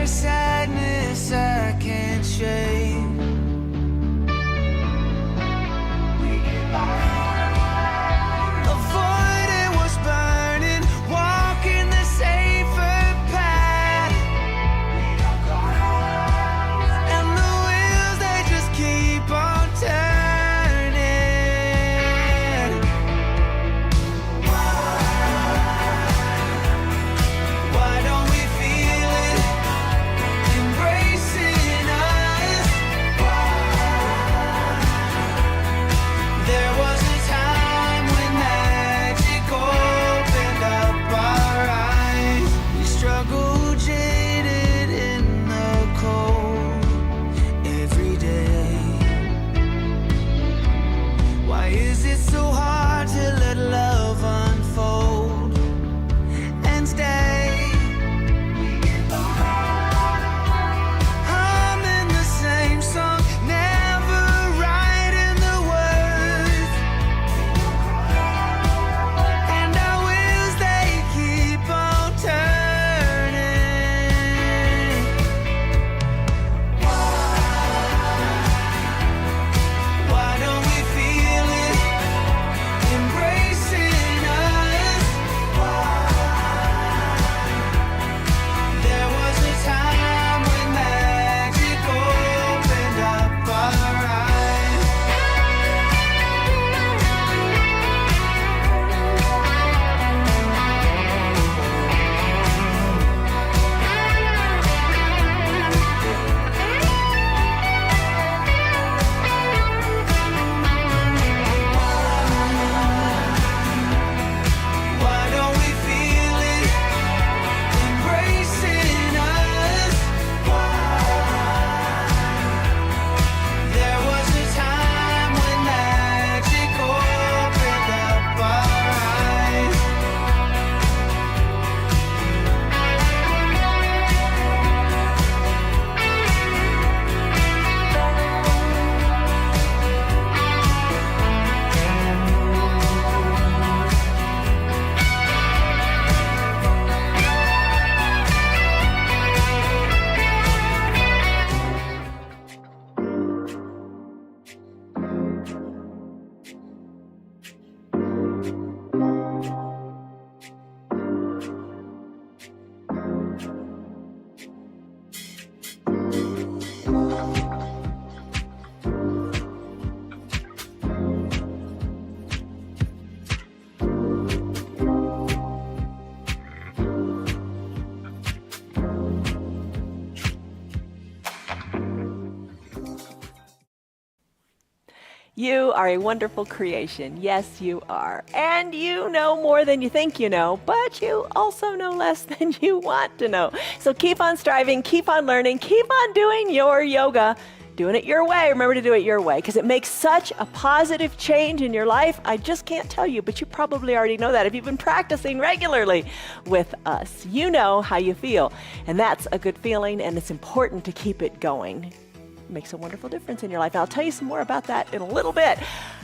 a sadness I can't shake. Avoiding what's burning, walking the safer path. And the wheels, they just keep on turning. Why don't we feel it embracing us? There was a time when magic opened up our eyes. We struggle jaded in the cold every day. Why is it so hard to let love unfold and stay? Humming the same song, never writing the words. And our wheels, they keep on turning. Why don't we feel it embracing us? There was a time when magic opened up our eyes. Why don't we feel it embracing us? There was a time when magic opened up our eyes. You are a wonderful creation. Yes, you are. And you know more than you think you know, but you also know less than you want to know. So keep on striving, keep on learning, keep on doing your yoga. Doing it your way. Remember to do it your way because it makes such a positive change in your life. I just can't tell you, but you probably already know that if you've been practicing regularly with us. You know how you feel, and that's a good feeling, and it's important to keep it going. Makes a wonderful difference in your life. And I'll tell you some more about that in a little bit.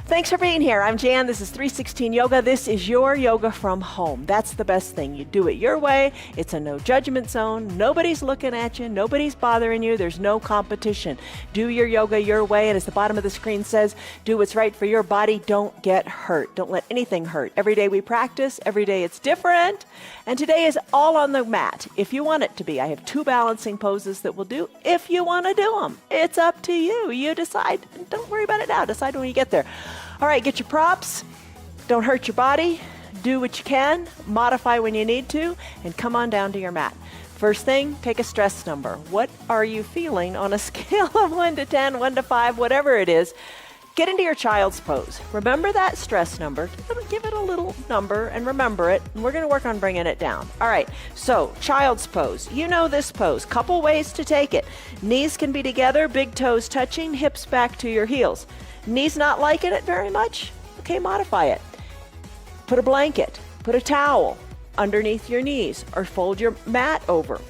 Thanks for being here. I'm Jan. This is 316 Yoga. This is your yoga from home. That's the best thing. You do it your way. It's a no judgment zone. Nobody's looking at you. Nobody's bothering you. There's no competition. Do your yoga your way. And as the bottom of the screen says, do what's right for your body. Don't get hurt. Don't let anything hurt. Every day we practice. Every day it's different. And today is all on the mat if you want it to be. I have 2 balancing poses that we'll do if you want to do them. It's up to you. You decide. Don't worry about it now. Decide when you get there. All right, get your props. Don't hurt your body. Do what you can. Modify when you need to. And come on down to your mat. First thing, take a stress number. What are you feeling on a scale of 1 to 10, 1 to 5, whatever it is? Get into your child's pose. Remember that stress number. Give it a little number and remember it. And we're going to work on bringing it down. All right, so child's pose. You know this pose. Couple ways to take it. Knees can be together, big toes touching, hips back to your heels. Knees not liking it very much? Okay, modify it. Put a blanket, put a towel underneath your knees, or fold your mat over.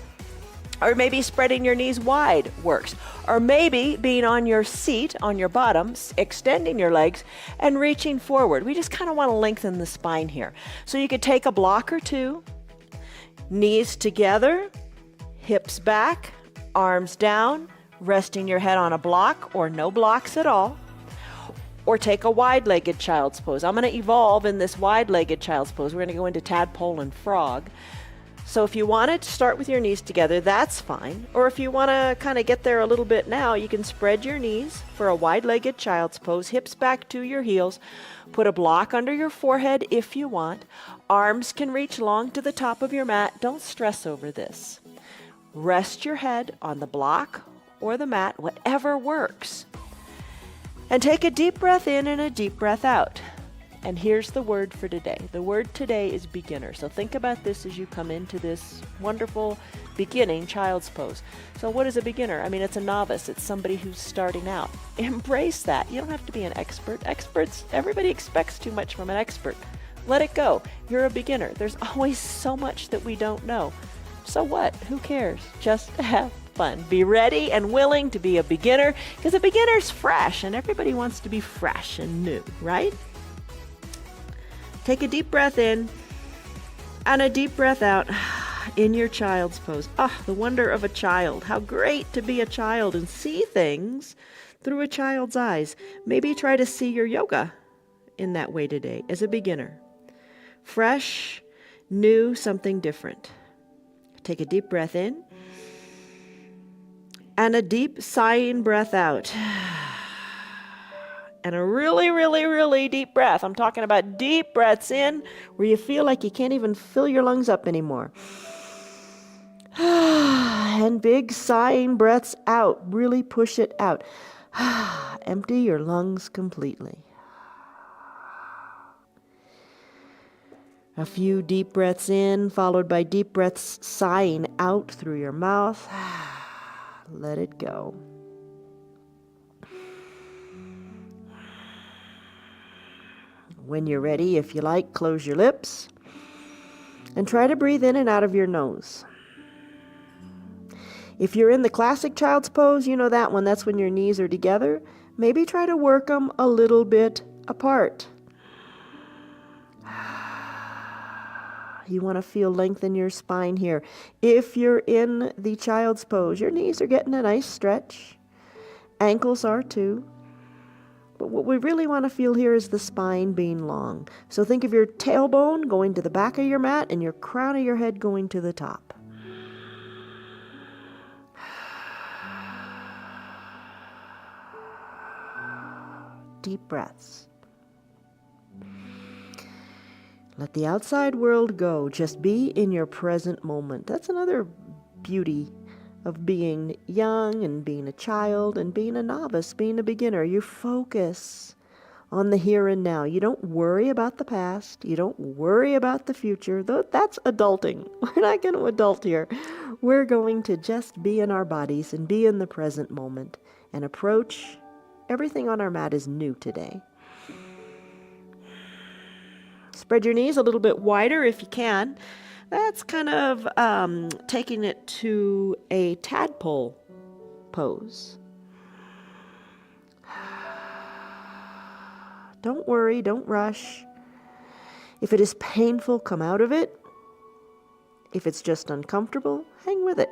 Or maybe spreading your knees wide works. Or maybe being on your seat, on your bottoms, extending your legs and reaching forward. We just kind of want to lengthen the spine here. So you could take a block or two, knees together, hips back, Arms down, resting your head on a block or no blocks at all. Or take a wide-legged child's pose. I'm going to evolve in this wide-legged child's pose. We're going to go into tadpole and frog. So if you wanted to start with your knees together, that's fine. Or if you want to kind of get there a little bit now, you can spread your knees for a wide-legged child's pose, hips back to your heels. Put a block under your forehead if you want. Arms can reach long to the top of your mat. Don't stress over this. Rest your head on the block or the mat, whatever works. And take a deep breath in and a deep breath out. And here's the word for today. The word today is beginner. So think about this as you come into this wonderful beginning child's pose. So what is a beginner? I mean, it's a novice. It's somebody who's starting out. Embrace that. You don't have to be an expert. Everybody expects too much from an expert. Let it go. You're a beginner. There's always so much that we don't know. So what? Who cares? Just have fun. Be ready and willing to be a beginner, because a beginner's fresh and everybody wants to be fresh and new, right? Take a deep breath in and a deep breath out in your child's pose. The wonder of a child. How great to be a child and see things through a child's eyes. Maybe try to see your yoga in that way today as a beginner. Fresh, new, something different. Take a deep breath in and a deep sighing breath out. And a really, really, really deep breath. I'm talking about deep breaths in where you feel like you can't even fill your lungs up anymore. And big sighing breaths out. Really push it out. Empty your lungs completely. A few deep breaths in, followed by deep breaths sighing out through your mouth. Let it go. When you're ready, if you like, close your lips and try to breathe in and out of your nose. If you're in the classic child's pose, you know that one. That's when your knees are together. Maybe try to work them a little bit apart. You want to feel length in your spine here. If you're in the child's pose, your knees are getting a nice stretch. Ankles are too. But what we really want to feel here is the spine being long. So think of your tailbone going to the back of your mat and your crown of your head going to the top. Deep breaths. Let the outside world go. Just be in your present moment. That's another beauty of being young and being a child and being a novice, being a beginner. You focus on the here and now. You don't worry about the past. You don't worry about the future. That's adulting. We're not going to adult here. We're going to just be in our bodies and be in the present moment and approach. Everything on our mat is new today. Spread your knees a little bit wider if you can. That's kind of taking it to a tadpole pose. Don't worry, don't rush. If it is painful, come out of it. If it's just uncomfortable, hang with it.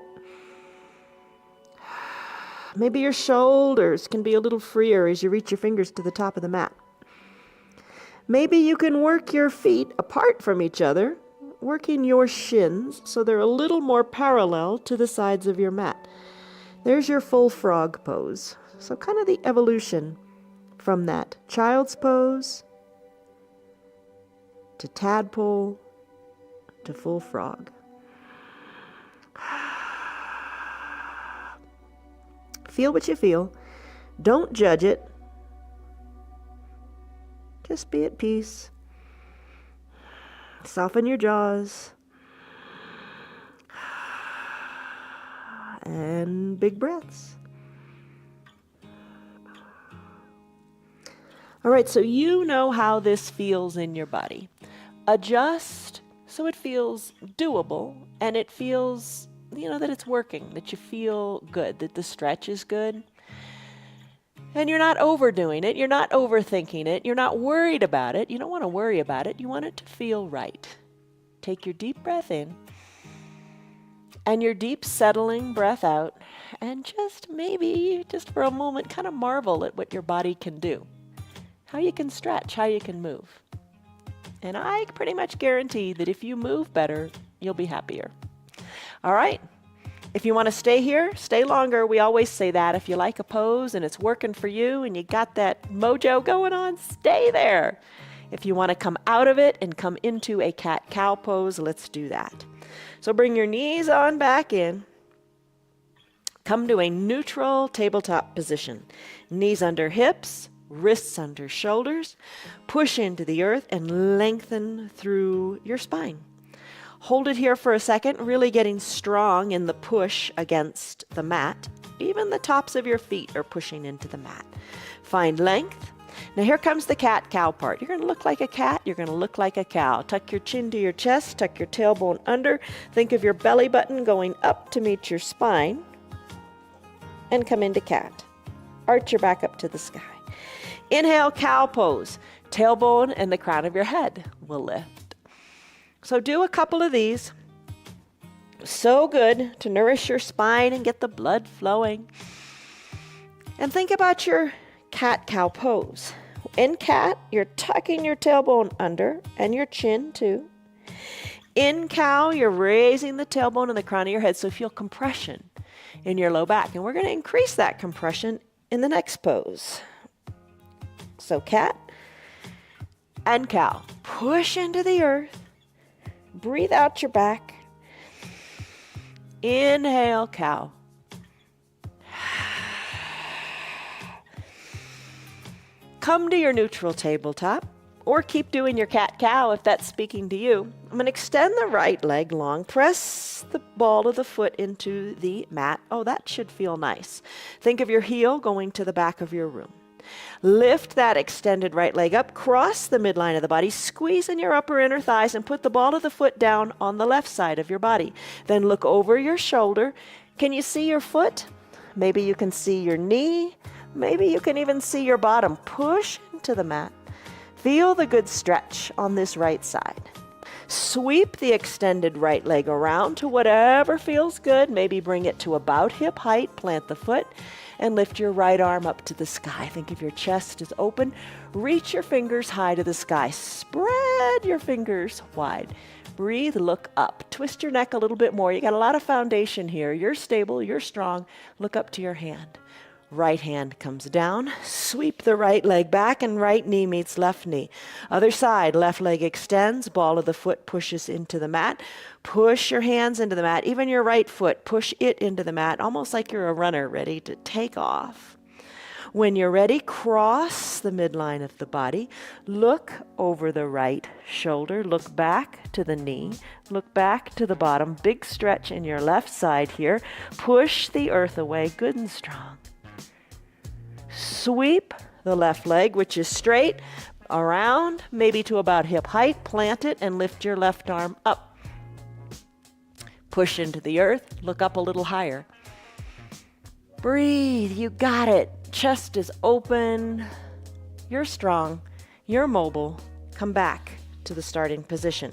Maybe your shoulders can be a little freer as you reach your fingers to the top of the mat. Maybe you can work your feet apart from each other, working your shins so they're a little more parallel to the sides of your mat. There's your full frog pose. So kind of the evolution from that child's pose to tadpole to full frog. Feel what you feel. Don't judge it. Just be at peace. Soften your jaws. And big breaths. All right, so you know how this feels in your body. Adjust so it feels doable and it feels, that it's working, that you feel good, that the stretch is good. And you're not overdoing it. You're not overthinking it. You're not worried about it. You don't want to worry about it. You want it to feel right. Take your deep breath in And your deep settling breath out, and just maybe, just for a moment, kind of marvel at what your body can do. How you can stretch, how you can move. And I pretty much guarantee that if you move better, you'll be happier. All right. If you want to stay here, stay longer. We always say that. If you like a pose and it's working for you and you got that mojo going on, stay there. If you want to come out of it and come into a cat-cow pose, let's do that. So bring your knees on back in. Come to a neutral tabletop position. Knees under hips, wrists under shoulders. Push into the earth and lengthen through your spine. Hold it here for a second, really getting strong in the push against the mat. Even the tops of your feet are pushing into the mat. Find length. Now here comes the cat-cow part. You're going to look like a cat. You're going to look like a cow. Tuck your chin to your chest. Tuck your tailbone under. Think of your belly button going up to meet your spine. And come into cat. Arch your back up to the sky. Inhale, cow pose. Tailbone and the crown of your head will lift. So do a couple of these. So good to nourish your spine and get the blood flowing. And think about your cat-cow pose. In cat, you're tucking your tailbone under and your chin too. In cow, you're raising the tailbone and the crown of your head, so feel compression in your low back. And we're going to increase that compression in the next pose. So cat and cow. Push into the earth. Breathe out your back. Inhale, cow. Come to your neutral tabletop, or keep doing your cat-cow if that's speaking to you. I'm going to extend the right leg long. Press the ball of the foot into the mat. Oh, that should feel nice. Think of your heel going to the back of your room. Lift that extended right leg up, cross the midline of the body, squeeze in your upper inner thighs, and put the ball of the foot down on the left side of your body. Then look over your shoulder. Can you see your foot? Maybe you can see your knee. Maybe you can even see your bottom. Push into the mat. Feel the good stretch on this right side. Sweep the extended right leg around to whatever feels good. Maybe bring it to about hip height. Plant the foot and lift your right arm up to the sky. Think of your chest is open. Reach your fingers high to the sky. Spread your fingers wide. Breathe, look up. Twist your neck a little bit more. You got a lot of foundation here. You're stable, you're strong. Look up to your hand. Right hand comes down. Sweep the right leg back and right knee meets left knee. Other side, left leg extends. Ball of the foot pushes into the mat. Push your hands into the mat. Even your right foot, push it into the mat, almost like you're a runner ready to take off. When you're ready, cross the midline of the body. Look over the right shoulder. Look back to the knee. Look back to the bottom. Big stretch in your left side here. Push the earth away, good and strong. Sweep the left leg, which is straight, around, maybe to about hip height. Plant it and lift your left arm up. Push into the earth. Look up a little higher. Breathe. You got it. Chest is open. You're strong. You're mobile. Come back to the starting position.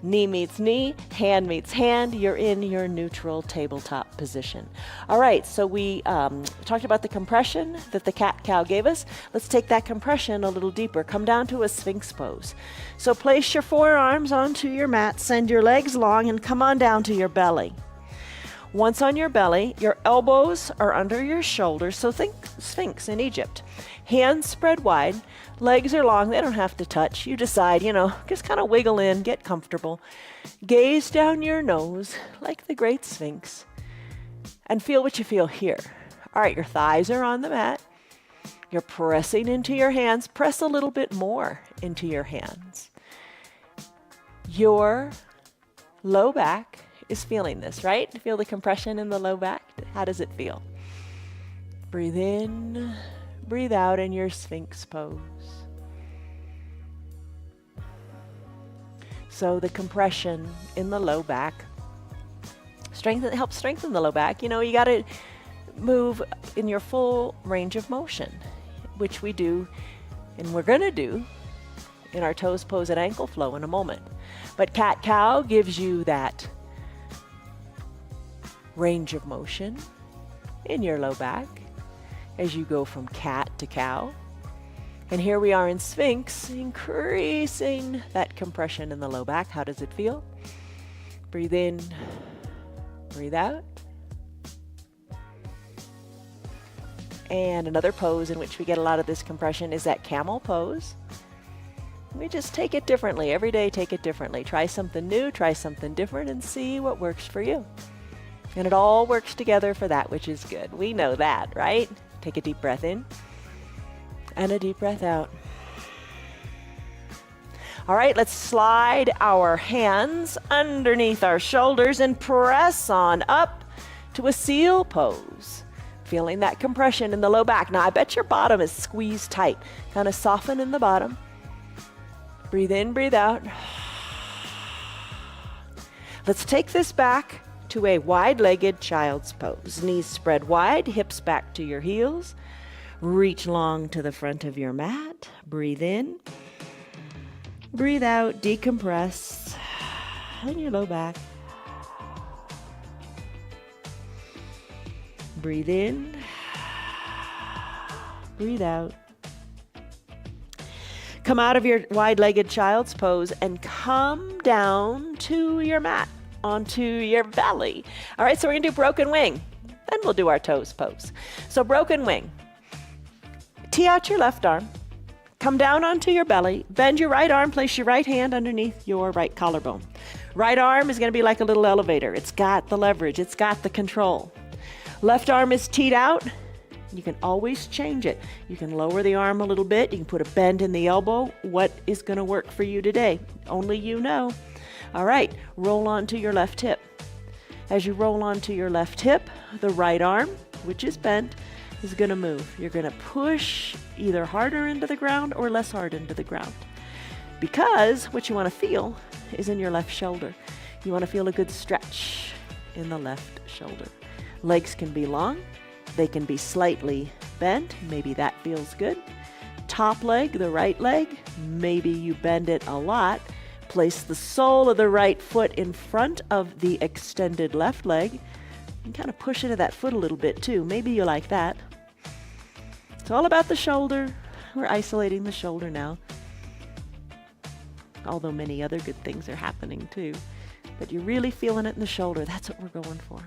Knee meets knee, hand meets hand. You're in your neutral tabletop position. All right, so we talked about the compression that the cat-cow gave us. Let's take that compression a little deeper. Come down to a Sphinx pose. So place your forearms onto your mat, send your legs long, and come on down to your belly. Once on your belly, your elbows are under your shoulders, so think Sphinx in Egypt. Hands spread wide, legs are long, they don't have to touch. You decide, just kind of wiggle in, get comfortable. Gaze down your nose like the great Sphinx and feel what you feel here. All right, your thighs are on the mat. You're pressing into your hands. Press a little bit more into your hands. Your low back is feeling this, right? Feel the compression in the low back? How does it feel? Breathe in, breathe out in your Sphinx pose. So the compression in the low back helps strengthen the low back. You got to move in your full range of motion, which we do, and we're going to do in our toes pose and ankle flow in a moment. But cat-cow gives you that range of motion in your low back as you go from cat to cow. And here we are in Sphinx, increasing that compression in the low back. How does it feel? Breathe in, breathe out. And another pose in which we get a lot of this compression is that camel pose. We just take it differently. Every day, take it differently. Try something new, try something different, and see what works for you. And it all works together for that which is good. We know that, right? Take a deep breath in and a deep breath out. All right, let's slide our hands underneath our shoulders and press on up to a seal pose. Feeling that compression in the low back. Now, I bet your bottom is squeezed tight. Kind of soften in the bottom. Breathe in, breathe out. Let's take this back to a wide-legged child's pose. Knees spread wide, hips back to your heels. Reach long to the front of your mat. Breathe in. Breathe out, decompress in your low back. Breathe in. Breathe out. Come out of your wide-legged child's pose and come down to your mat, onto your belly. All right, so we're gonna do broken wing. Then we'll do our toes pose. So broken wing. Tee out your left arm. Come down onto your belly. Bend your right arm. Place your right hand underneath your right collarbone. Right arm is gonna be like a little elevator. It's got the leverage. It's got the control. Left arm is teed out. You can always change it. You can lower the arm a little bit. You can put a bend in the elbow. What is going to work for you today? Only you know. All right, roll onto your left hip. As you roll onto your left hip, the right arm, which is bent, is going to move. You're going to push either harder into the ground or less hard into the ground. Because what you want to feel is in your left shoulder. You want to feel a good stretch in the left shoulder. Legs can be long. They can be slightly bent. Maybe that feels good. Top leg, the right leg, maybe you bend it a lot. Place the sole of the right foot in front of the extended left leg and kind of push into that foot a little bit too. Maybe you like that. It's all about the shoulder. We're isolating the shoulder now. Although many other good things are happening too. But you're really feeling it in the shoulder. That's what we're going for.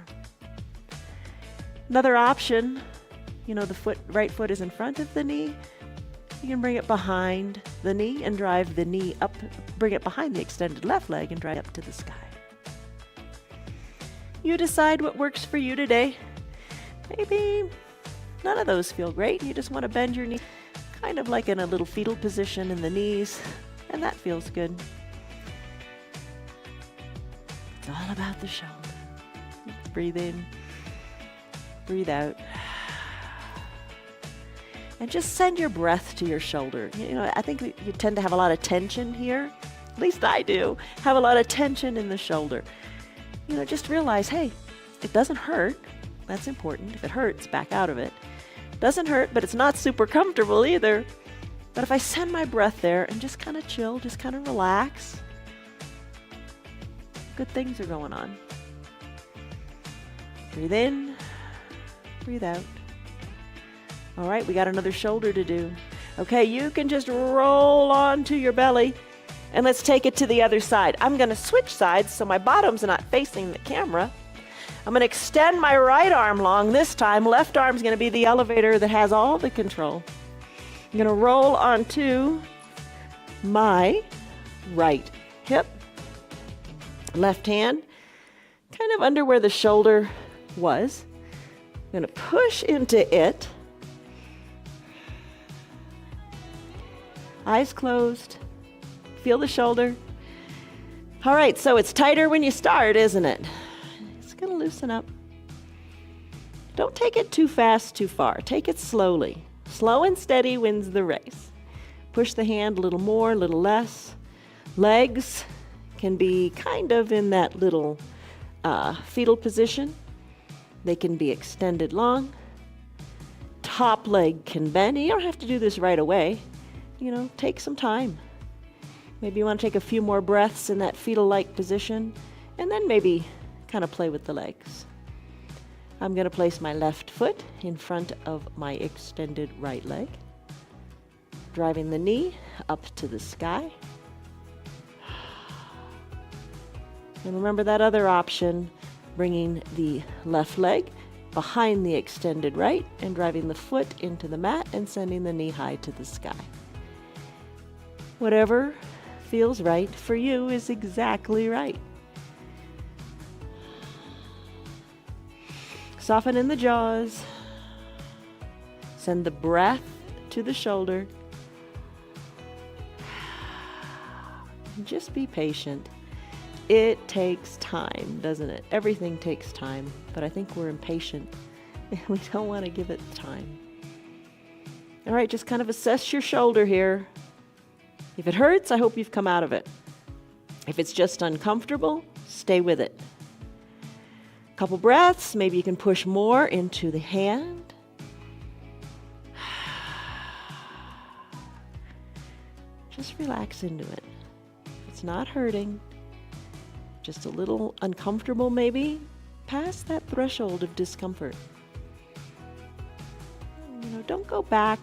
Another option, you know, the right foot is in front of the knee. You can bring it behind the knee and drive the knee up, bring it behind the extended left leg and drive it up to the sky. You decide what works for you today. Maybe none of those feel great. You just want to bend your knee kind of like in a little fetal position in the knees, and that feels good. It's all about the shoulder. Let's breathe in. Breathe out. And just send your breath to your shoulder. You know, I think you tend to have a lot of tension here. At least I do. Have a lot of tension in the shoulder. You know, just realize, hey, it doesn't hurt. That's important. If it hurts, back out of it. Doesn't hurt, but it's not super comfortable either. But if I send my breath there and just kind of chill, just kind of relax, good things are going on. Breathe in. Breathe out. All right, we got another shoulder to do. Okay, you can just roll onto your belly and let's take it to the other side. I'm going to switch sides so my bottom's not facing the camera. I'm going to extend my right arm long this time. Left arm's going to be the elevator that has all the control. I'm going to roll onto my right hip. Left hand kind of under where the shoulder was. I'm going to push into it. Eyes closed. Feel the shoulder. All right, so it's tighter when you start, isn't it? It's going to loosen up. Don't take it too fast, too far. Take it slowly. Slow and steady wins the race. Push the hand a little more, a little less. Legs can be kind of in that little fetal position. They can be extended long. Top leg can bend. You don't have to do this right away. You know, take some time. Maybe you want to take a few more breaths in that fetal-like position, and then maybe kind of play with the legs. I'm going to place my left foot in front of my extended right leg, driving the knee up to the sky. And remember that other option, bringing the left leg behind the extended right and driving the foot into the mat and sending the knee high to the sky. Whatever feels right for you is exactly right. Soften in the jaws. Send the breath to the shoulder. Just be patient. It takes time, doesn't it? Everything takes time, but I think we're impatient. We don't want to give it time. All right, just kind of assess your shoulder here. If it hurts, I hope you've come out of it. If it's just uncomfortable, stay with it. Couple breaths, maybe you can push more into the hand. Just relax into it. It's not hurting. Just a little uncomfortable maybe. Pass that threshold of discomfort. Don't go back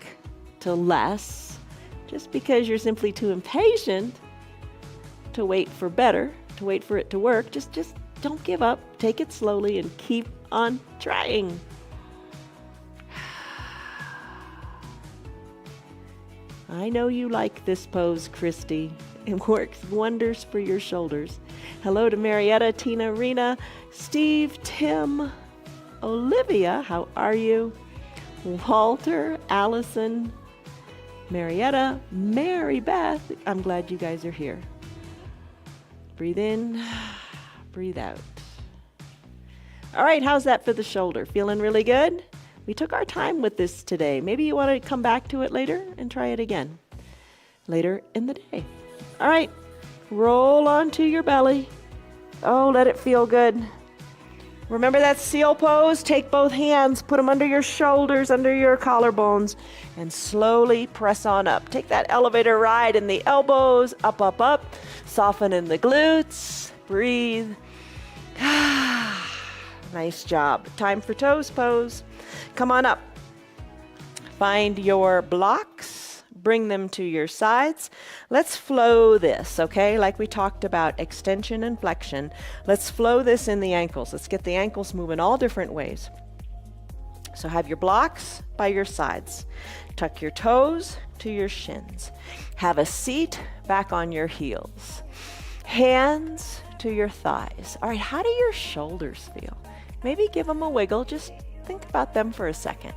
to less just because you're simply too impatient to wait for better, to wait for it to work. Just don't give up. Take it slowly and keep on trying. I know you like this pose, Christy. It works wonders for your shoulders. Hello to Marietta, Tina, Rena, Steve, Tim, Olivia, how are you? Walter, Allison, Marietta, Mary Beth. I'm glad you guys are here. Breathe in, breathe out. All right, how's that for the shoulder? Feeling really good? We took our time with this today. Maybe you want to come back to it later and try it again later in the day. All right, roll onto your belly. Oh, let it feel good. Remember that seal pose? Take both hands, put them under your shoulders, under your collarbones, and slowly press on up. Take that elevator ride in the elbows, up, up, up. Soften in the glutes. Breathe. Nice job. Time for toes pose. Come on up. Find your blocks. Bring them to your sides. Let's flow this, okay? Like we talked about extension and flexion. Let's flow this in the ankles. Let's get the ankles moving all different ways. So have your blocks by your sides. Tuck your toes to your shins. Have a seat back on your heels. Hands to your thighs. All right, how do your shoulders feel? Maybe give them a wiggle. Just think about them for a second.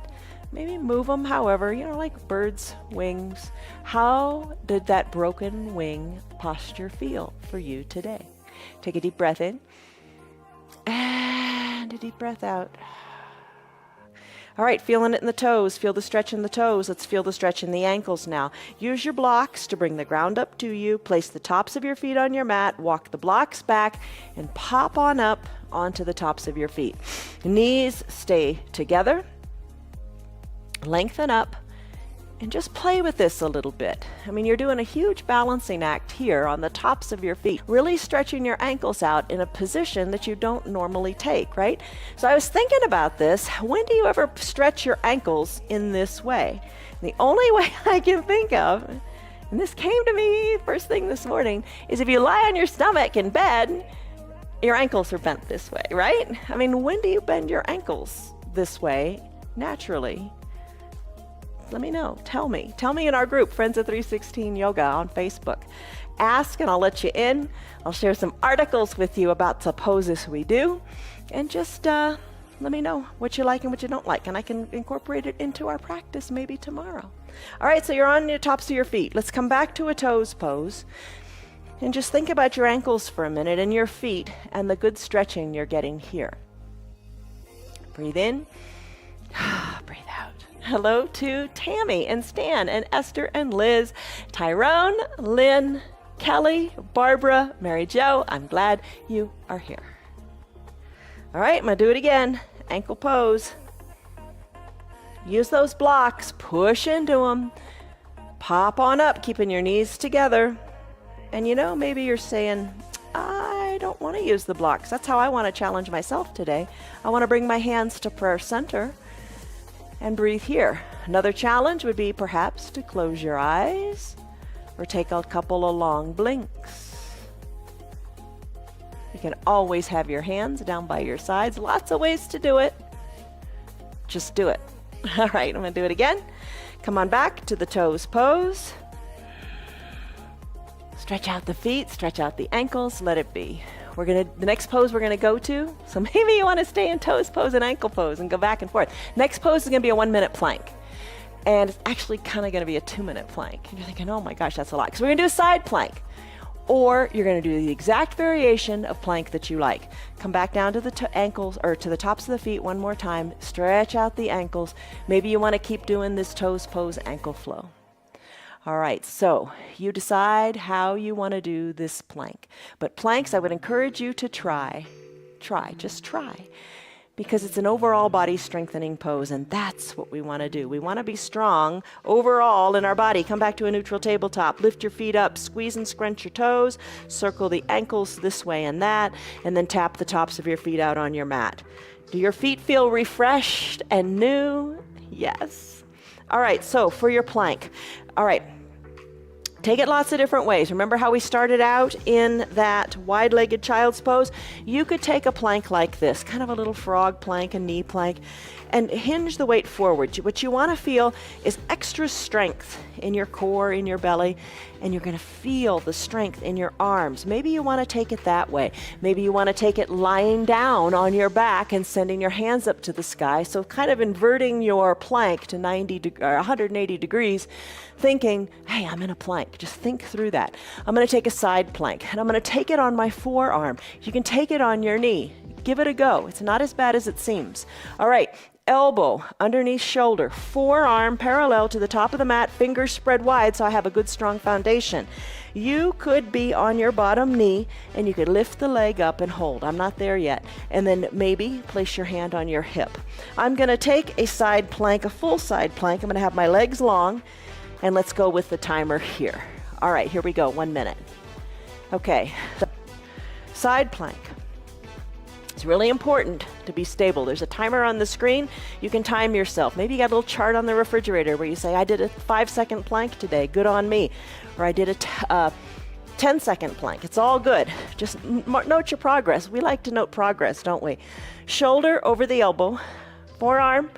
Maybe move them however, like birds' wings. How did that broken wing posture feel for you today? Take a deep breath in and a deep breath out. All right, feeling it in the toes. Feel the stretch in the toes. Let's feel the stretch in the ankles now. Use your blocks to bring the ground up to you. Place the tops of your feet on your mat. Walk the blocks back and pop on up onto the tops of your feet. Knees stay together. Lengthen up and just play with this a little bit. I mean, you're doing a huge balancing act here on the tops of your feet, really stretching your ankles out in a position that you don't normally take, right? So I was thinking about this. When do you ever stretch your ankles in this way? The only way I can think of, and this came to me first thing this morning, is if you lie on your stomach in bed, your ankles are bent this way, right? I mean, when do you bend your ankles this way naturally? Let me know. Tell me in our group, Friends of 316 Yoga on Facebook. Ask and I'll let you in. I'll share some articles with you about the poses we do. And just let me know what you like and what you don't like. And I can incorporate it into our practice maybe tomorrow. All right, so you're on your tops of your feet. Let's come back to a toes pose. And just think about your ankles for a minute and your feet and the good stretching you're getting here. Breathe in. Breathe out. Hello to Tammy and Stan and Esther and Liz, Tyrone, Lynn, Kelly, Barbara, Mary Jo. I'm glad you are here. All right, I'm going to do it again. Ankle pose. Use those blocks. Push into them. Pop on up, keeping your knees together. And maybe you're saying, I I don't want to use the blocks. That's how I want to challenge myself today. I want to bring my hands to prayer center and breathe here. Another challenge would be perhaps to close your eyes or take a couple of long blinks. You can always have your hands down by your sides. Lots of ways to do it. Just do it. All right, I'm going to do it again. Come on back to the toes pose. Stretch out the feet, stretch out the ankles, let it be. The next pose we're gonna go to, so maybe you wanna stay in toes pose and ankle pose and go back and forth. Next pose is gonna be a 1-minute plank. And it's actually kinda gonna be a 2-minute plank. And you're thinking, oh my gosh, that's a lot. So we're gonna do a side plank. Or you're gonna do the exact variation of plank that you like. Come back down to the ankles, or to the tops of the feet one more time. Stretch out the ankles. Maybe you wanna keep doing this toes pose ankle flow. All right, so you decide how you want to do this plank. But planks, I would encourage you to try, just try. Because it's an overall body strengthening pose, and that's what we want to do. We want to be strong overall in our body. Come back to a neutral tabletop. Lift your feet up, squeeze and scrunch your toes, circle the ankles this way and that, and then tap the tops of your feet out on your mat. Do your feet feel refreshed and new? Yes. All right, so for your plank. All right, take it lots of different ways. Remember how we started out in that wide-legged child's pose? You could take a plank like this, kind of a little frog plank, a knee plank, and hinge the weight forward. What you want to feel is extra strength in your core, in your belly, and you're going to feel the strength in your arms. Maybe you want to take it that way. Maybe you want to take it lying down on your back and sending your hands up to the sky. So kind of inverting your plank to 180 degrees, thinking, hey, I'm in a plank. Just think through that. I'm going to take a side plank, and I'm going to take it on my forearm. You can take it on your knee. Give it a go. It's not as bad as it seems. All right. Elbow underneath shoulder, forearm parallel to the top of the mat, fingers spread wide so I have a good strong foundation. You could be on your bottom knee and you could lift the leg up and hold. I'm not there yet. And then maybe place your hand on your hip. I'm going to take a side plank, a full side plank. I'm going to have my legs long, and let's go with the timer here. All right, here we go, 1 minute. Okay, side plank. It's really important to be stable. There's a timer on the screen. You can time yourself. Maybe you got a little chart on the refrigerator where you say, I did a 5-second plank today, good on me. Or I did a 10-second plank. It's all good. Just note your progress. We like to note progress, don't we? Shoulder over the elbow, forearm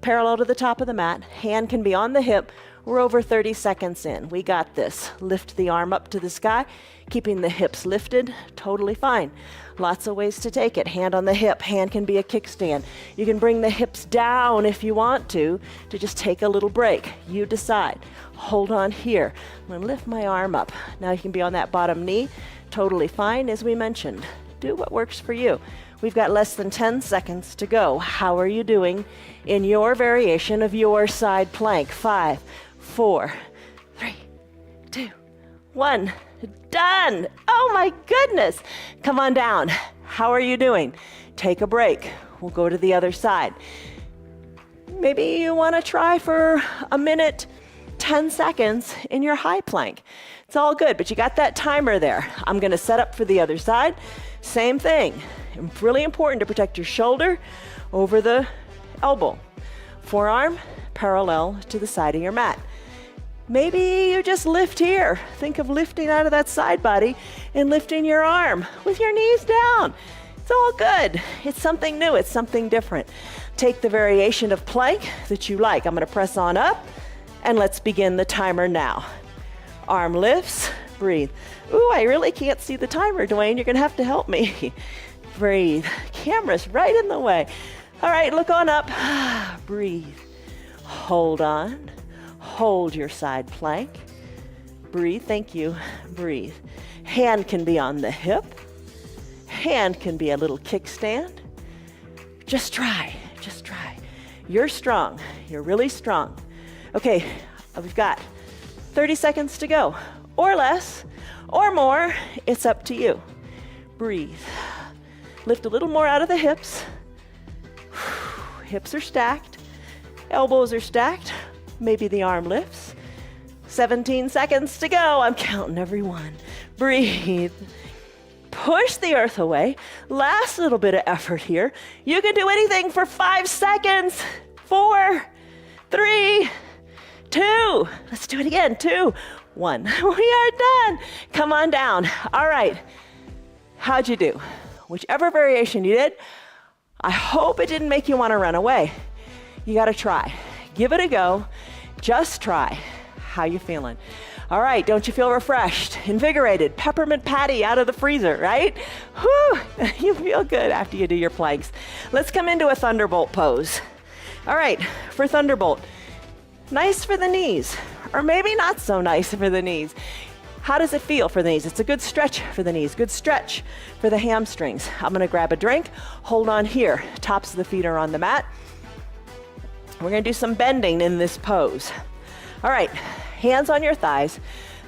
parallel to the top of the mat. Hand can be on the hip. We're over 30 seconds in. We got this. Lift the arm up to the sky, keeping the hips lifted, totally fine. Lots of ways to take it. Hand on the hip. Hand can be a kickstand. You can bring the hips down if you want to just take a little break. You decide. Hold on here. I'm going to lift my arm up. Now you can be on that bottom knee. Totally fine, as we mentioned. Do what works for you. We've got less than 10 seconds to go. How are you doing in your variation of your side plank? 5, 4, 3, 2, 1. Done. Oh my goodness. Come on down. How are you doing? Take a break. We'll go to the other side. Maybe you want to try for a minute, 10 seconds in your high plank. It's all good, but you got that timer there. I'm going to set up for the other side. Same thing. It's really important to protect your shoulder over the elbow. Forearm parallel to the side of your mat. Maybe you just lift here. Think of lifting out of that side body and lifting your arm with your knees down. It's all good. It's something new. It's something different. Take the variation of plank that you like. I'm going to press on up, and let's begin the timer now. Arm lifts. Breathe. Ooh, I really can't see the timer, Dwayne. You're going to have to help me. Breathe. Camera's right in the way. All right, look on up. Breathe. Hold on. Hold your side plank. Breathe. Thank you. Breathe. Hand can be on the hip. Hand can be a little kickstand. Just try. Just try. You're strong. You're really strong. Okay, we've got 30 seconds to go, or less, or more. It's up to you. Breathe. Lift a little more out of the hips. Hips are stacked. Elbows are stacked. Maybe the arm lifts. 17 seconds to go. I'm counting everyone. Breathe. push the earth away. Last little bit of effort here. You can do anything for 5 seconds. 4, 3, 2. Let's do it again. 2, 1. We are done. Come on down. All right. How'd you do? Whichever variation you did, I hope it didn't make you want to run away. You got to try. Give it a go. Just try. How you feeling? All right, don't you feel refreshed, invigorated, peppermint patty out of the freezer, right? Whew, you feel good after you do your planks. Let's come into a thunderbolt pose. All right, for thunderbolt, nice for the knees, or maybe not so nice for the knees. How does it feel for the knees? It's a good stretch for the knees, good stretch for the hamstrings. I'm gonna grab a drink, hold on here. Tops of the feet are on the mat. We're gonna do some bending in this pose. All right, hands on your thighs,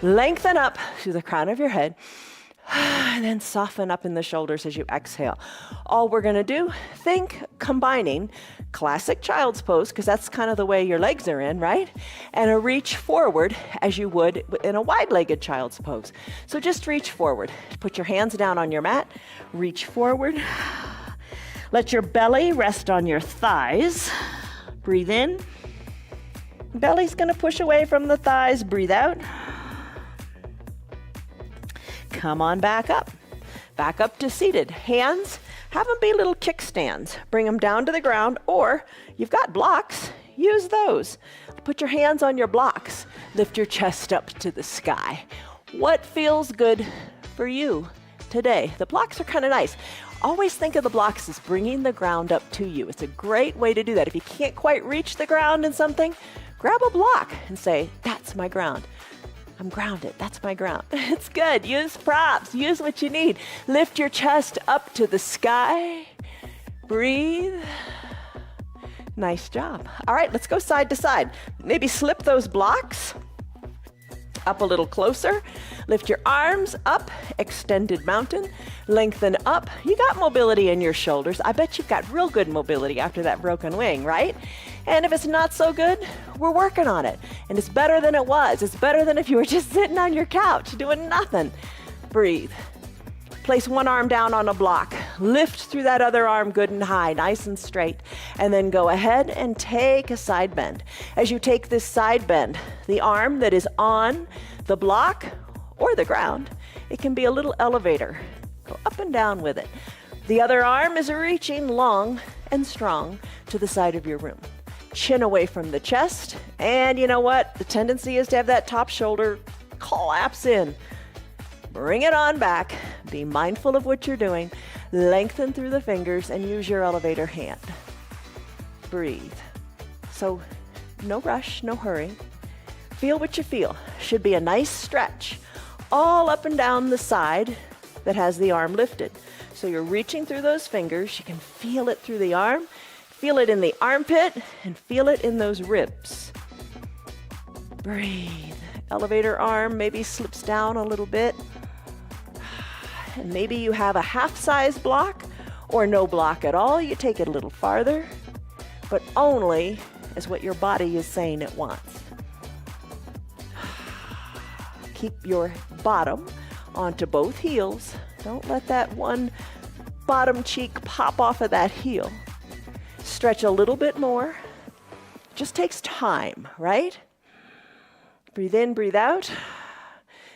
lengthen up to the crown of your head, and then soften up in the shoulders as you exhale. All we're gonna do, think combining classic child's pose, because that's kind of the way your legs are in, right? And a reach forward as you would in a wide-legged child's pose. So just reach forward. Put your hands down on your mat, reach forward. Let your belly rest on your thighs. Breathe in. Belly's gonna push away from the thighs. Breathe out. Come on back up. Back up to seated. Hands, have them be little kickstands. Bring them down to the ground, or you've got blocks, use those. Put your hands on your blocks. Lift your chest up to the sky. What feels good for you today? The blocks are kind of nice. Always think of the blocks as bringing the ground up to you. It's a great way to do that. If you can't quite reach the ground in something, grab a block and say, that's my ground. I'm grounded. That's my ground. It's good. Use props. Use what you need. Lift your chest up to the sky. Breathe. Nice job. All right, let's go side to side. Maybe slip those blocks up a little closer. Lift your arms up, extended mountain. Lengthen up. You got mobility in your shoulders. I bet you've got real good mobility after that broken wing, right? And if it's not so good, we're working on it. And it's better than it was. It's better than if you were just sitting on your couch doing nothing. Breathe. Place one arm down on a block. Lift through that other arm good and high, nice and straight. And then go ahead and take a side bend. As you take this side bend, the arm that is on the block or the ground, it can be a little elevator. Go up and down with it. The other arm is reaching long and strong to the side of your room. Chin away from the chest. And you know what? The tendency is to have that top shoulder collapse in. Bring it on back. Be mindful of what you're doing. Lengthen through the fingers and use your elevator hand. Breathe. So no rush, no hurry. Feel what you feel. Should be a nice stretch all up and down the side that has the arm lifted. So you're reaching through those fingers. You can feel it through the arm. Feel it in the armpit and feel it in those ribs. Breathe. Elevator arm maybe slips down a little bit. And maybe you have a half-size block or no block at all. You take it a little farther, but only as what your body is saying it wants. Keep your bottom onto both heels. Don't let that one bottom cheek pop off of that heel. Stretch a little bit more. Just takes time, right? Breathe in, breathe out.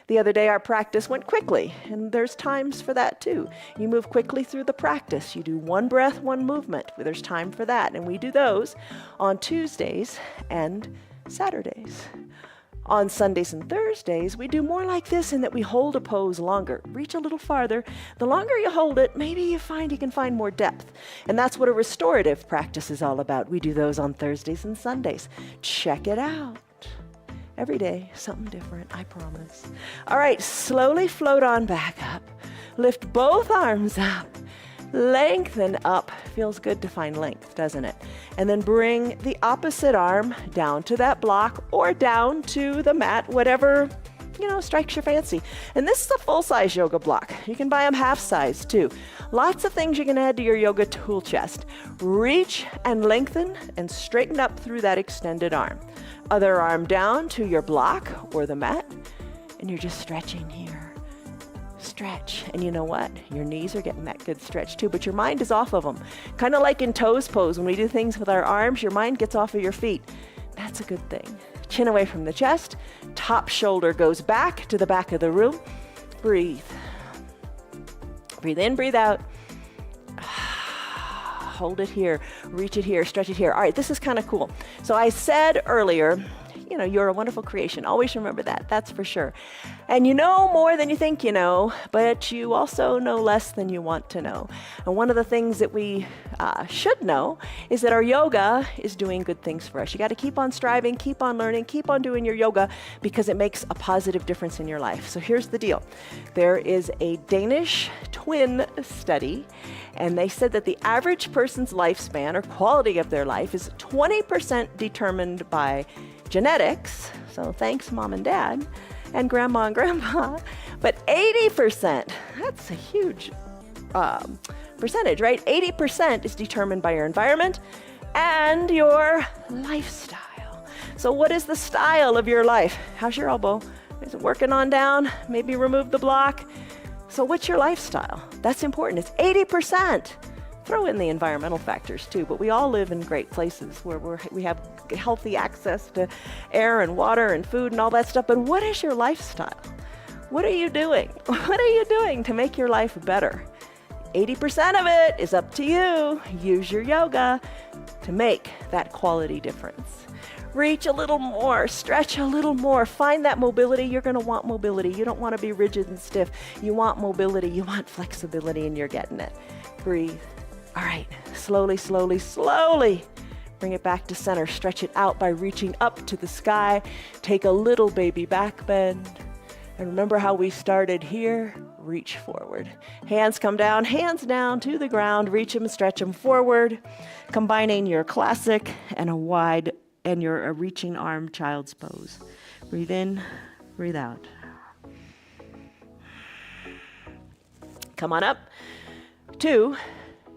The other day our practice went quickly, and there's times for that too. You move quickly through the practice. You do one breath, one movement. There's time for that, and we do those on Tuesdays and Saturdays. On Sundays and Thursdays, we do more like this in that we hold a pose longer. Reach a little farther. The longer you hold it, maybe you can find more depth. And that's what a restorative practice is all about. We do those on Thursdays and Sundays. Check it out. Every day, something different, I promise. All right, slowly float on back up. Lift both arms up. Lengthen up. Feels good to find length, doesn't it? And then bring the opposite arm down to that block or down to the mat, whatever, strikes your fancy. And this is a full-size yoga block. You can buy them half-size too. Lots of things you can add to your yoga tool chest. Reach and lengthen and straighten up through that extended arm. Other arm down to your block or the mat, and you're just stretching here. stretch. And you know what? Your knees are getting that good stretch too, but your mind is off of them. Kind of like in toes pose, when we do things with our arms, your mind gets off of your feet. That's a good thing. Chin away from the chest, top shoulder goes back to the back of the room. Breathe. Breathe in, breathe out. Hold it here, reach it here, stretch it here. All right, this is kind of cool. So I said earlier, you're a wonderful creation. Always remember that, that's for sure. And you know more than you think you know, but you also know less than you want to know. And one of the things that we should know is that our yoga is doing good things for us. You got to keep on striving, keep on learning, keep on doing your yoga because it makes a positive difference in your life. So here's the deal. There is a Danish twin study, and they said that the average person's lifespan or quality of their life is 20% determined by genetics, so thanks mom and dad, and grandma and grandpa, but 80%, that's a huge percentage, right? 80% is determined by your environment and your lifestyle. So what is the style of your life? How's your elbow? Is it working on down? Maybe remove the block. So what's your lifestyle? That's important. It's 80%. Throw in the environmental factors too, but we all live in great places where we have healthy access to air and water and food and all that stuff. But what is your lifestyle? What are you doing? What are you doing to make your life better? 80% of it is up to you. Use your yoga to make that quality difference. Reach a little more, stretch a little more, find that mobility. You're going to want mobility. You don't want to be rigid and stiff. You want mobility, you want flexibility, and you're getting it. Breathe. All right, slowly, slowly, slowly. Bring it back to center. Stretch it out by reaching up to the sky. Take a little baby back bend. And remember how we started here? Reach forward. Hands come down, hands down to the ground. Reach them, stretch them forward. Combining your classic and a reaching arm child's pose. Breathe in, breathe out. Come on up. 2,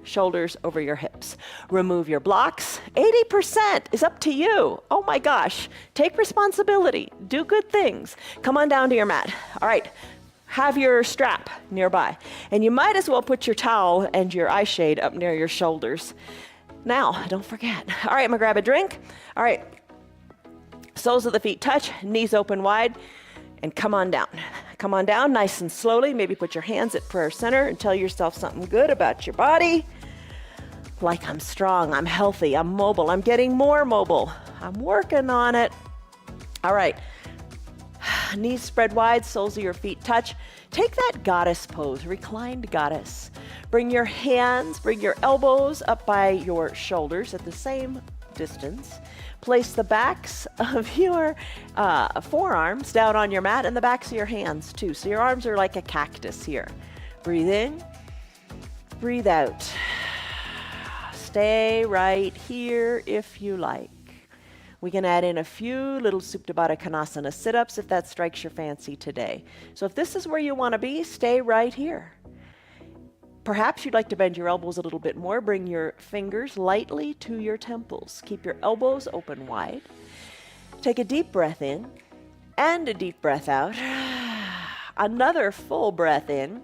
shoulders over your hips. Remove your blocks. 80% is up to you. Oh my gosh. Take responsibility. Do good things. Come on down to your mat. All right. Have your strap nearby. And you might as well put your towel and your eye shade up near your shoulders. Now, don't forget. All right, I'm gonna grab a drink. All right. Soles of the feet touch, knees open wide, and come on down. Come on down nice and slowly. Maybe put your hands at prayer center and tell yourself something good about your body. Like I'm strong, I'm healthy, I'm mobile, I'm getting more mobile. I'm working on it. All right. Knees spread wide, soles of your feet touch. Take that goddess pose, reclined goddess. Bring your hands, bring your elbows up by your shoulders at the same distance. Place the backs of your forearms down on your mat and the backs of your hands too. So your arms are like a cactus here. Breathe in, breathe out. Stay right here if you like. We can add in a few little Supta Baddha Konasana sit-ups if that strikes your fancy today. So if this is where you want to be, stay right here. Perhaps you'd like to bend your elbows a little bit more. Bring your fingers lightly to your temples. Keep your elbows open wide. Take a deep breath in and a deep breath out. Another full breath in.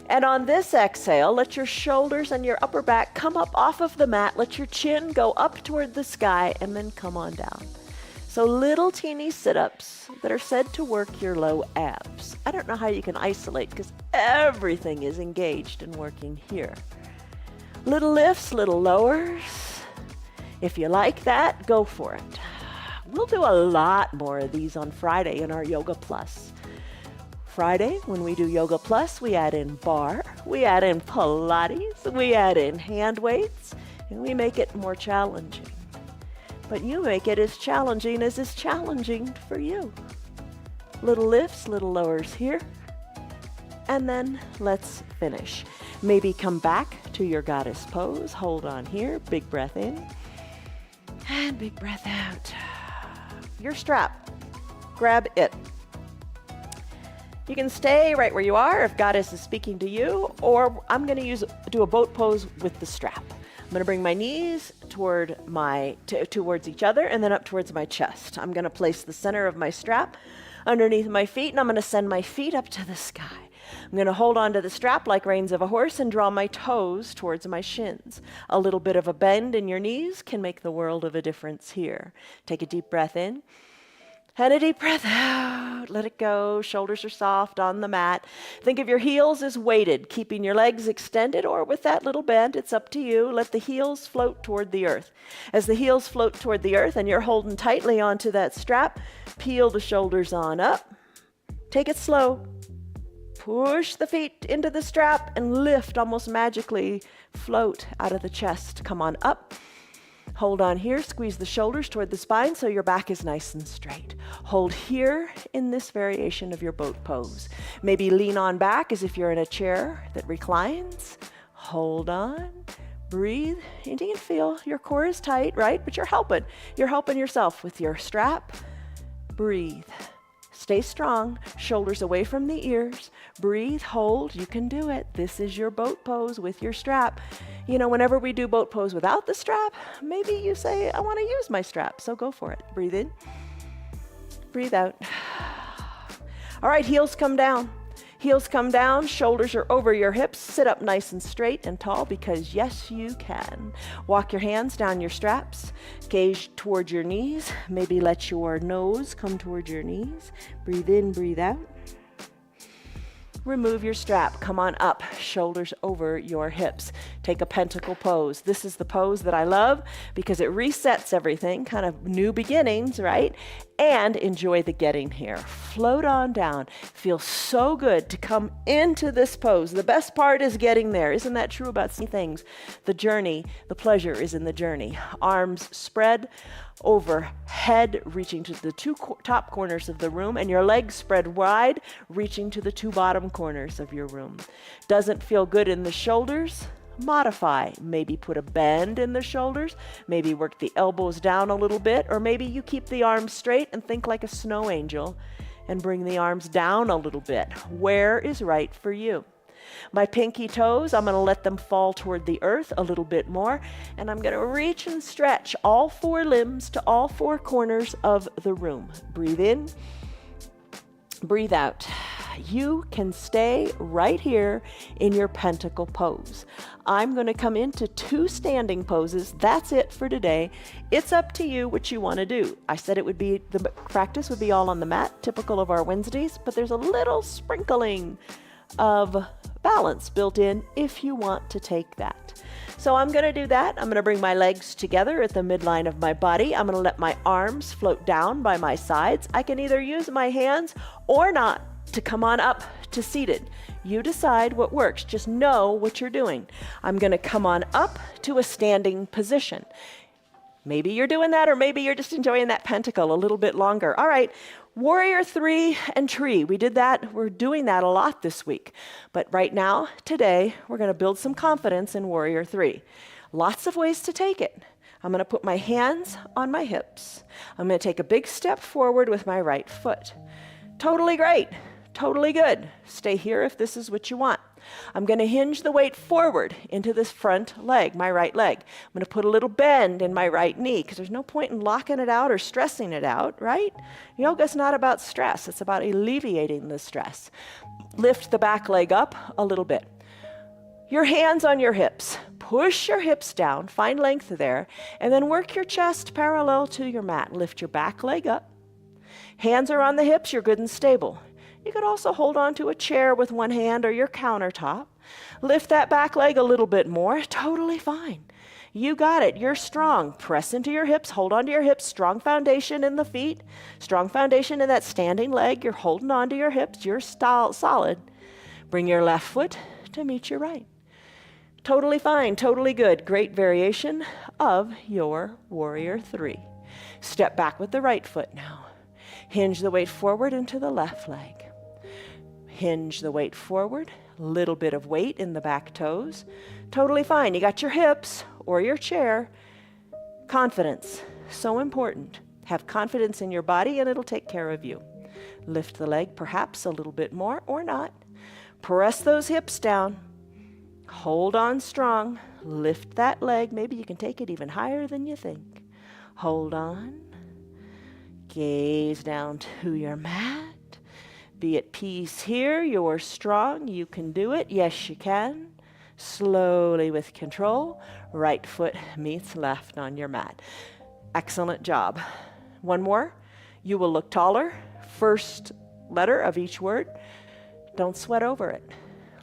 And on this exhale, let your shoulders and your upper back come up off of the mat. Let your chin go up toward the sky and then come on down. So little teeny sit-ups that are said to work your low abs. I don't know how you can isolate because everything is engaged and working here. Little lifts, little lowers. If you like that, go for it. We'll do a lot more of these on Friday in our Yoga Plus. Friday, when we do Yoga Plus, we add in bar, we add in Pilates, we add in hand weights, and we make it more challenging. But you make it as challenging as is challenging for you. Little lifts, little lowers here. And then let's finish. Maybe come back to your goddess pose. Hold on here. Big breath in. And big breath out. Your strap. Grab it. You can stay right where you are if goddess is speaking to you, or I'm going to do a boat pose with the strap. I'm going to bring my knees towards each other and then up towards my chest. I'm going to place the center of my strap underneath my feet, and I'm going to send my feet up to the sky. I'm going to hold on to the strap like reins of a horse and draw my toes towards my shins. A little bit of a bend in your knees can make the world of a difference here. Take a deep breath in. And a deep breath out. Let it go. Shoulders are soft on the mat. Think of your heels as weighted, keeping your legs extended or with that little bend. It's up to you. Let the heels float toward the earth. As the heels float toward the earth and you're holding tightly onto that strap, peel the shoulders on up. Take it slow. Push the feet into the strap and lift, almost magically float out of the chest. Come on up. Hold on here, squeeze the shoulders toward the spine so your back is nice and straight. Hold here in this variation of your boat pose. Maybe lean on back as if you're in a chair that reclines. Hold on, breathe. You can feel your core is tight, right? But you're helping. You're helping yourself with your strap. Breathe. Stay strong, shoulders away from the ears. Breathe, hold, you can do it. This is your boat pose with your strap. You know, whenever we do boat pose without the strap, maybe you say, I want to use my strap, so go for it. Breathe in, breathe out. All right, heels come down. Heels come down, shoulders are over your hips. Sit up nice and straight and tall because yes, you can. Walk your hands down your straps. Gaze toward your knees. Maybe let your nose come toward your knees. Breathe in, breathe out. Remove your strap. Come on up, shoulders over your hips. Take a pentacle pose. This is the pose that I love because it resets everything, kind of new beginnings, right? And enjoy the getting here. Float on down. Feels so good to come into this pose. The best part is getting there. Isn't that true about some things? The journey, the pleasure is in the journey. Arms spread overhead, reaching to the two top corners of the room, and your legs spread wide, reaching to the two bottom corners of your room. Doesn't feel good in the shoulders? Modify. Maybe put a bend in the shoulders, maybe work the elbows down a little bit, or maybe you keep the arms straight and think like a snow angel and bring the arms down a little bit. Where is right for you? My pinky toes, I'm going to let them fall toward the earth a little bit more, and I'm going to reach and stretch all four limbs to all four corners of the room. Breathe in, breathe out. You can stay right here in your pentacle pose. I'm going to come into two standing poses. That's it for today. It's up to you what you want to do. I said it would be, the practice would be all on the mat, typical of our Wednesdays, but there's a little sprinkling of balance built in if you want to take that. So I'm going to do that. I'm going to bring my legs together at the midline of my body. I'm going to let my arms float down by my sides. I can either use my hands or not to come on up to seated. You decide what works. Just know what you're doing. I'm going to come on up to a standing position. Maybe you're doing that, or maybe you're just enjoying that pentacle a little bit longer. All right. Warrior 3 and tree. We did that. We're doing that a lot this week. But right now, today, we're going to build some confidence in Warrior 3. Lots of ways to take it. I'm going to put my hands on my hips. I'm going to take a big step forward with my right foot. Totally great. Totally good. Stay here if this is what you want. I'm going to hinge the weight forward into this front leg, my right leg. I'm going to put a little bend in my right knee because there's no point in locking it out or stressing it out, right? Yoga's not about stress. It's about alleviating the stress. Lift the back leg up a little bit. Your hands on your hips. Push your hips down, find length there, and then work your chest parallel to your mat. Lift your back leg up. Hands are on the hips, you're good and stable. You could also hold on to a chair with one hand or your countertop. Lift that back leg a little bit more. Totally fine. You got it. You're strong. Press into your hips. Hold on to your hips. Strong foundation in the feet. Strong foundation in that standing leg. You're holding on to your hips. You're solid. Bring your left foot to meet your right. Totally fine. Totally good. Great variation of your Warrior 3. Step back with the right foot now. Hinge the weight forward into the left leg. Hinge the weight forward, little bit of weight in the back toes. Totally fine. You got your hips or your chair. Confidence, so important. Have confidence in your body and it'll take care of you. Lift the leg perhaps a little bit more or not. Press those hips down. Hold on strong. Lift that leg. Maybe you can take it even higher than you think. Hold on. Gaze down to your mat. Be at peace here. You're strong. You can do it. Yes, you can. Slowly with control. Right foot meets left on your mat. Excellent job. One more. You will look taller. First letter of each word. Don't sweat over it.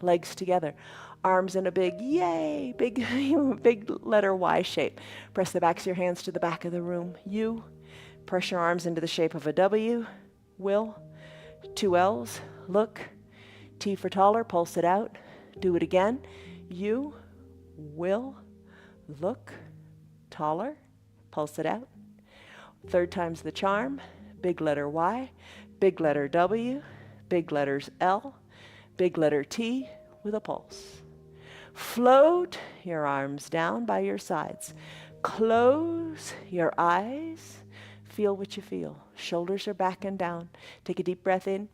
Legs together. Arms in a big, yay, big letter Y shape. Press the backs of your hands to the back of the room. You. Press your arms into the shape of a W. Will. 2 L's. Look. T for taller. Pulse it out. Do it again. You will look taller. Pulse it out. Third time's the charm. Big letter Y. Big letter W. Big letters L. Big letter T with a pulse. Float your arms down by your sides. Close your eyes. Feel what you feel. Shoulders are back and down. Take a deep breath in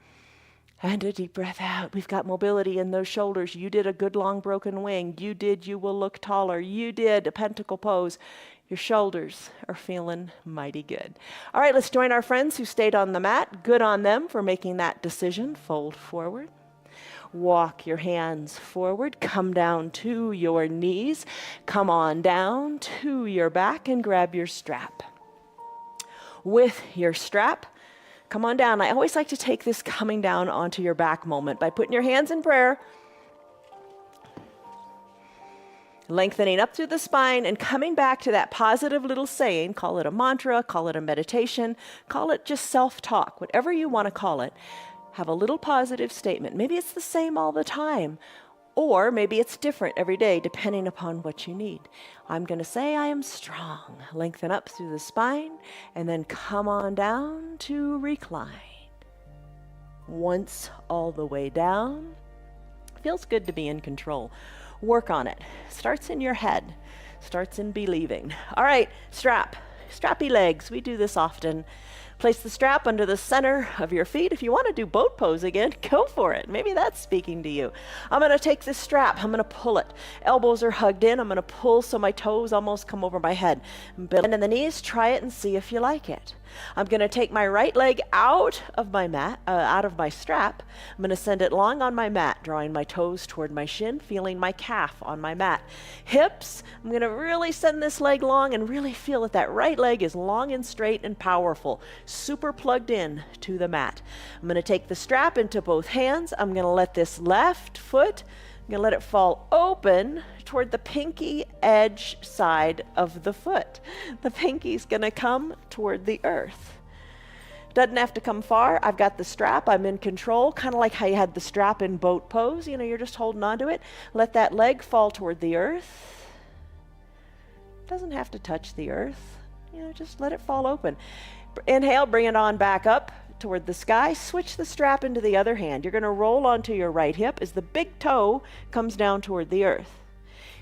and a deep breath out. We've got mobility in those shoulders. You did a good long broken wing. You will look taller. You did a pentacle pose. Your shoulders are feeling mighty good. All right, let's join our friends who stayed on the mat. Good on them for making that decision. Fold forward. Walk your hands forward. Come down to your knees. Come on down to your back and grab your strap. With your strap, come on down. I always like to take this coming down onto your back moment by putting your hands in prayer, lengthening up through the spine and coming back to that positive little saying. Call it a mantra, call it a meditation, call it just self-talk, whatever you want to call it. Have a little positive statement. Maybe it's the same all the time, or maybe it's different every day depending upon what you need. I'm going to say I am strong. Lengthen up through the spine and then come on down to recline. Once all the way down. Feels good to be in control. Work on it. Starts in your head. Starts in believing. All right, strap. Strappy legs. We do this often. Place the strap under the center of your feet. If you want to do boat pose again, go for it. Maybe that's speaking to you. I'm going to take this strap. I'm going to pull it. Elbows are hugged in. I'm going to pull so my toes almost come over my head. Bend in the knees. Try it and see if you like it. I'm going to take my right leg out of my mat, out of my strap. I'm going to send it long on my mat, drawing my toes toward my shin, feeling my calf on my mat. Hips, I'm going to really send this leg long and really feel that that right leg is long and straight and powerful, super plugged in to the mat. I'm going to take the strap into both hands. I'm going to let this left foot, I'm going to let it fall open toward the pinky edge side of the foot. The pinky's going to come toward the earth. Doesn't have to come far. I've got the strap. I'm in control, kind of like how you had the strap in boat pose. You know, you're just holding on to it. Let that leg fall toward the earth. Doesn't have to touch the earth. You know, just let it fall open. Inhale, bring it on back up toward the sky. Switch the strap into the other hand. You're going to roll onto your right hip as the big toe comes down toward the earth.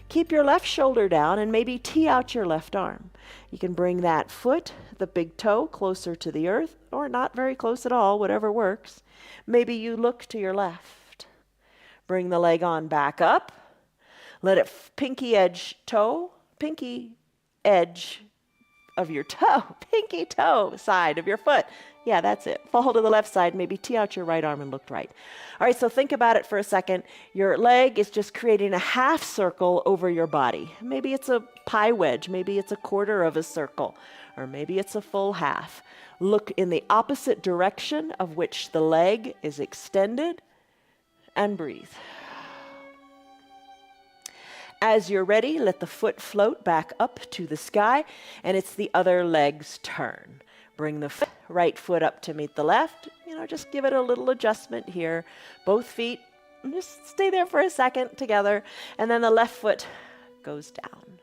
Keep your left shoulder down and maybe tee out your left arm. You can bring that foot, the big toe, closer to the earth, or not very close at all, whatever works. Maybe you look to your left. Bring the leg on back up. Let it pinky edge of your toe, pinky toe side of your foot. Yeah, that's it. Fall to the left side, maybe tee out your right arm and look right. All right, so think about it for a second. Your leg is just creating a half circle over your body. Maybe it's a pie wedge, maybe it's a quarter of a circle, or maybe it's a full half. Look in the opposite direction of which the leg is extended and breathe. As you're ready, let the foot float back up to the sky, and it's the other leg's turn. Bring the right foot up to meet the left. You know, just give it a little adjustment here. Both feet, just stay there for a second together, and then the left foot goes down.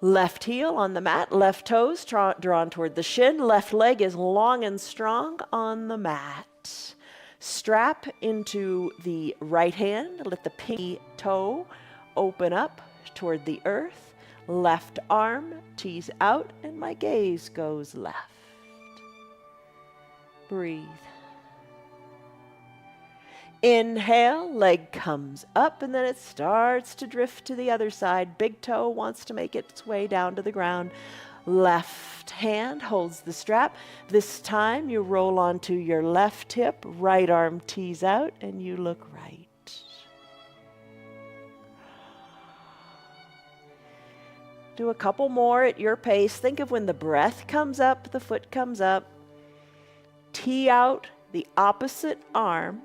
Left heel on the mat, left toes drawn toward the shin, left leg is long and strong on the mat. Strap into the right hand, let the pinky toe open up toward the earth, left arm tees out, and my gaze goes left. Breathe. Inhale, leg comes up, and then it starts to drift to the other side. Big toe wants to make its way down to the ground. Left hand holds the strap. This time you roll onto your left hip, right arm tees out, and you look right. Do a couple more at your pace. Think of when the breath comes up, the foot comes up. Tee out the opposite arm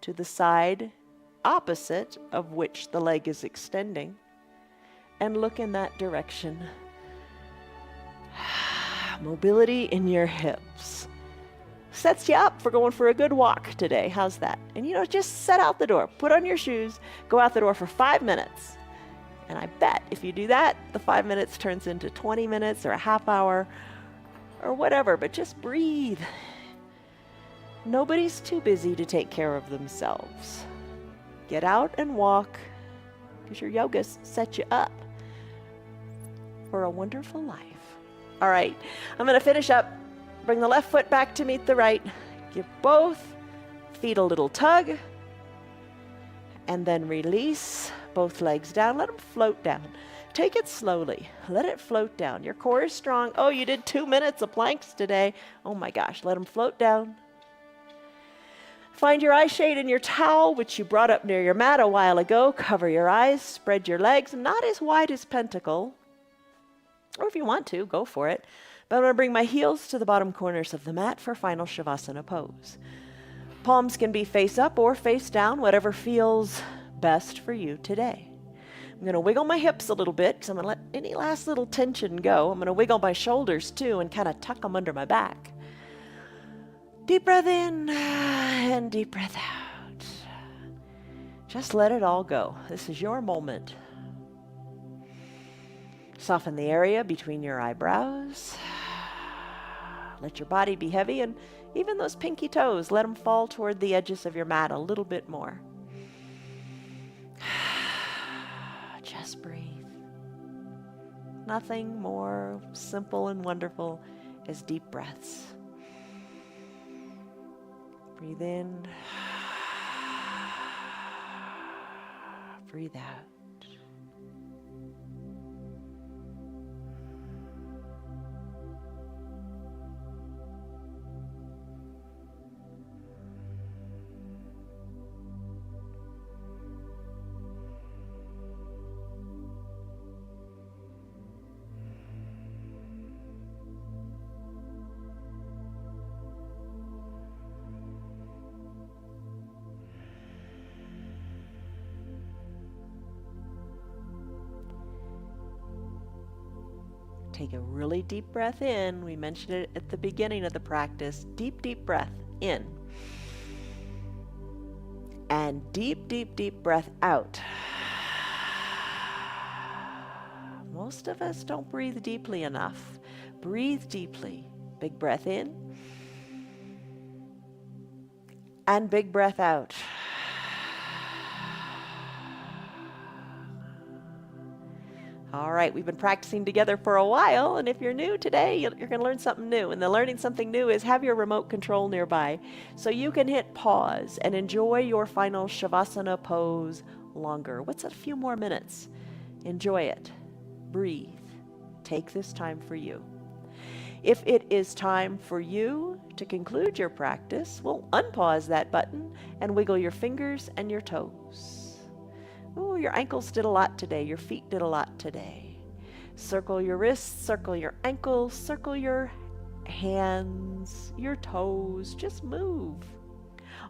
to the side opposite of which the leg is extending, and look in that direction. Mobility in your hips sets you up for going for a good walk today. How's that? And just set out the door, put on your shoes, go out the door for 5 minutes. And I bet if you do that, the 5 minutes turns into 20 minutes or a half hour or whatever, but just breathe. Nobody's too busy to take care of themselves. Get out and walk, because your yoga sets you up for a wonderful life. All right, I'm going to finish up. Bring the left foot back to meet the right. Give both feet a little tug, and then release both legs down. Let them float down. Take it slowly. Let it float down. Your core is strong. Oh, you did 2 minutes of planks today. Oh my gosh, let them float down. Find your eye shade in your towel, which you brought up near your mat a while ago. Cover your eyes, spread your legs, not as wide as pentacle. Or if you want to, go for it. But I'm going to bring my heels to the bottom corners of the mat for final Shavasana pose. Palms can be face up or face down, whatever feels best for you today. I'm going to wiggle my hips a little bit because I'm going to let any last little tension go. I'm going to wiggle my shoulders too and kind of tuck them under my back. Deep breath in and deep breath out. Just let it all go. This is your moment. Soften the area between your eyebrows. Let your body be heavy, and even those pinky toes, let them fall toward the edges of your mat a little bit more. Just breathe. Nothing more simple and wonderful as deep breaths. Breathe in. Breathe out. Take a really deep breath in. We mentioned it at the beginning of the practice. Deep, deep breath in. And deep, deep, deep breath out. Most of us don't breathe deeply enough. Breathe deeply. Big breath in. And big breath out. All right, we've been practicing together for a while, and if you're new today, you're going to learn something new. And the learning something new is have your remote control nearby so you can hit pause and enjoy your final Shavasana pose longer. What's a few more minutes? Enjoy it. Breathe. Take this time for you. If it is time for you to conclude your practice, we'll unpause that button and wiggle your fingers and your toes. Oh, your ankles did a lot today. Your feet did a lot today. Circle your wrists, circle your ankles, circle your hands, your toes. Just move.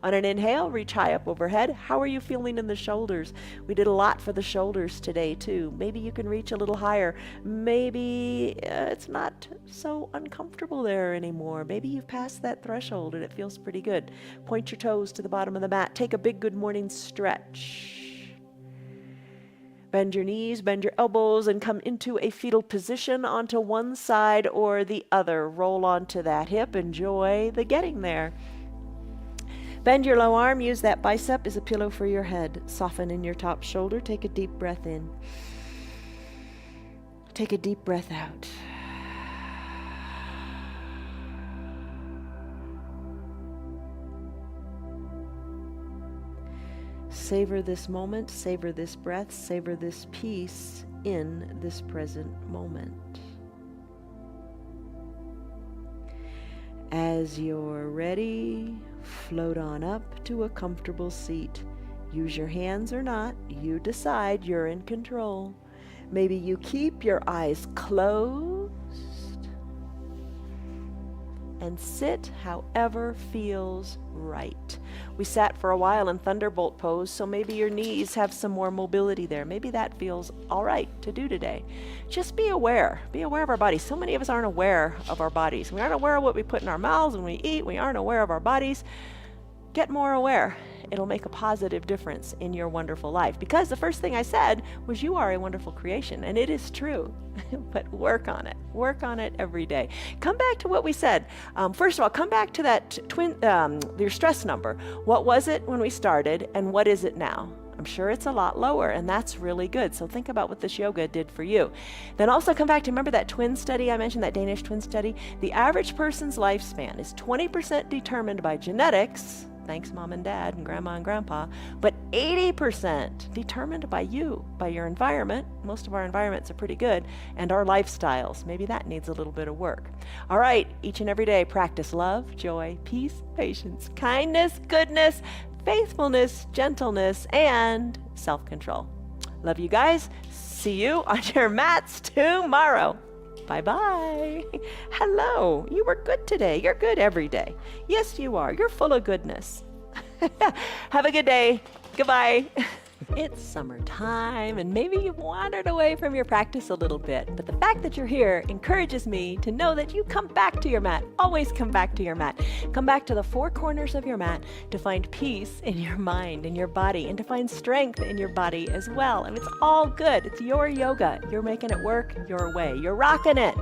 On an inhale, reach high up overhead. How are you feeling in the shoulders? We did a lot for the shoulders today too. Maybe you can reach a little higher. Maybe it's not so uncomfortable there anymore. Maybe you've passed that threshold and it feels pretty good. Point your toes to the bottom of the mat. Take a big good morning stretch. Bend your knees, bend your elbows, and come into a fetal position onto one side or the other. Roll onto that hip. Enjoy the getting there. Bend your low arm. Use that bicep as a pillow for your head. Soften in your top shoulder. Take a deep breath in. Take a deep breath out. savor this moment, savor this breath, savor this peace in this present moment. As you're ready, float on up to a comfortable seat. Use your hands or not, you decide, you're in control. Maybe you keep your eyes closed and sit however feels right. We sat for a while in Thunderbolt pose, so maybe your knees have some more mobility there. Maybe that feels all right to do today. Just be aware. Be aware of our bodies. So many of us aren't aware of our bodies. We aren't aware of what we put in our mouths when we eat. We aren't aware of our bodies. Get more aware. It'll make a positive difference in your wonderful life. Because the first thing I said was you are a wonderful creation, and it is true. But work on it. Work on it every day. Come back to what we said. First of all, come back to that your stress number. What was it when we started, and what is it now? I'm sure it's a lot lower, and that's really good. So think about what this yoga did for you. Then also come back to, remember that twin study I mentioned, that Danish twin study? The average person's lifespan is 20% determined by genetics, thanks mom and dad and grandma and grandpa, but 80% determined by you, by your environment. Most of our environments are pretty good, and our lifestyles. Maybe that needs a little bit of work. All right, each and every day, practice love, joy, peace, patience, kindness, goodness, faithfulness, gentleness, and self-control. Love you guys. See you on your mats tomorrow. Bye-bye. Hello. You were good today. You're good every day. Yes, you are. You're full of goodness. Have a good day. Goodbye. It's summertime, and maybe you've wandered away from your practice a little bit, but the fact that you're here encourages me to know that you come back to your mat. Always come back to your mat. Come back to the four corners of your mat to find peace in your mind and your body, and to find strength in your body as well. And it's all good. It's your yoga. You're making it work your way. You're rocking it.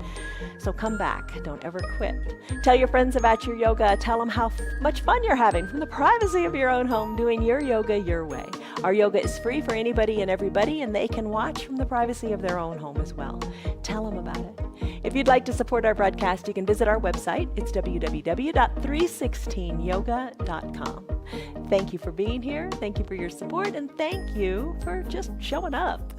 So come back. Don't ever quit. Tell your friends about your yoga. Tell them how much fun you're having from the privacy of your own home doing your yoga your way. Our yoga is free for anybody and everybody, and they can watch from the privacy of their own home as well. Tell them about it. If you'd like to support our broadcast, you can visit our website. It's www.316yoga.com. Thank you for being here. Thank you for your support, and thank you for just showing up.